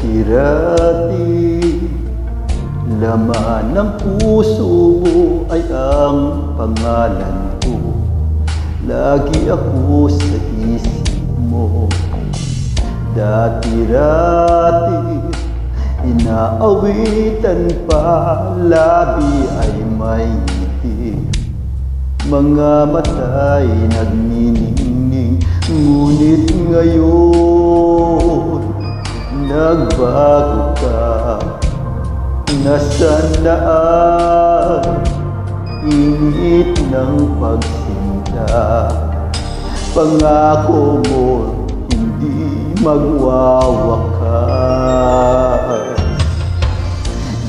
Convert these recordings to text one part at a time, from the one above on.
Dati-rati, laman ng puso mo ay ang pangalan ko. Lagi ako sa isip mo. Dati-rati, inaawitan pa, labi ay may ngiti. Mga mata'y nagniningning, ngunit ngayon nagbago ka. Nasaan na ang init ng pagsinta? Pangako mo hindi magwawakas.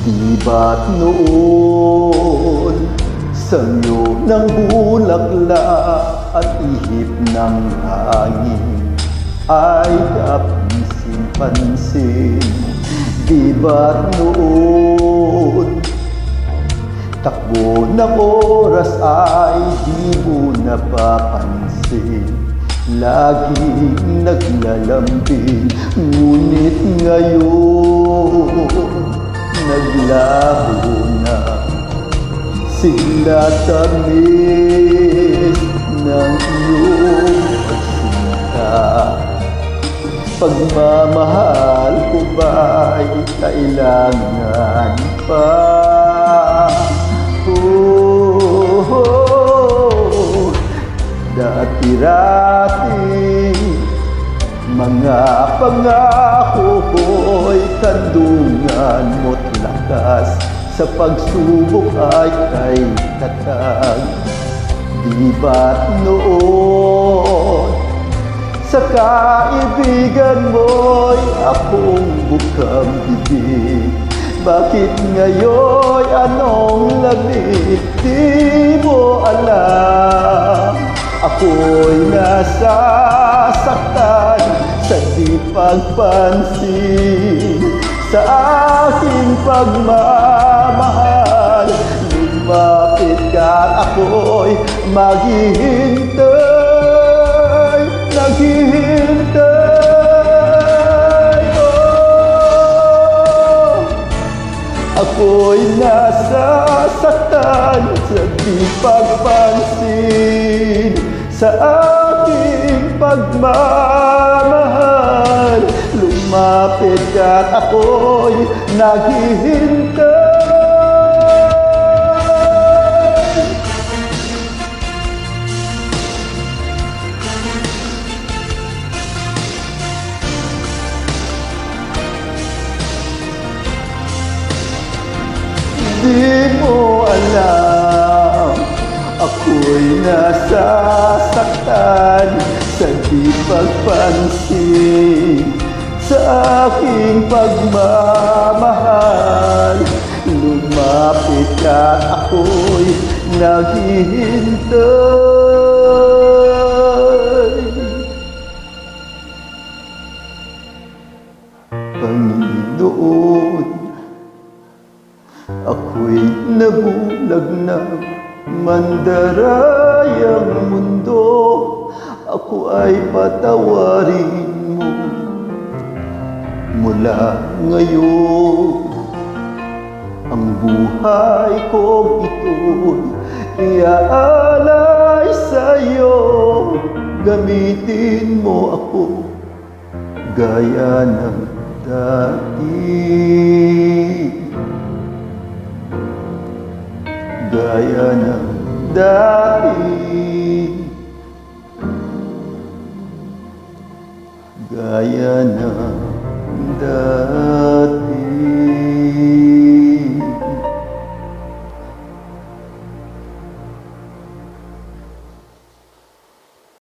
Di ba't noon sanyo ng bulaklak at ihip ng hangin ay kapansin-pansin? Di ba't noon takbo ng oras ay di mo napapansin? Laging naglalambing, ngunit ngayon naglaho na. Sinatamis ng iyong pagsinta. Pagmamahal ko ba'y kailangan pa? Dati-rati, mga pangako ko'y kandungan mo't lakas. Sa pagsubok ay kay tatag. Di ba't noon sa kaibigan mo'y akong bukang bibig? Bakit ngayon anong lamig? Di mo alam ako'y nasasaktan sa di pagpansin sa aking pagmamahal. Lumapit ka at ako'y maghihintay, naghihintay. Oh, ako'y nasasaktan sa di pagpansin sa aking pagmamahal. Lumapit ka at ako'y naghihintay. Di mo alam ako'y nasasaktan sa di pagpansin sa aking pagmamahal. Lumapit ka at ako'y naghihintay. Panginoon, ako'y nabulag na mandarayang mundo. Ako ay patawarin mo. Mula ngayon, ang buhay kong ito'y iaalay sa'yo. Gamitin mo ako gaya ng dati, gaya ng dati, gaya ng dati.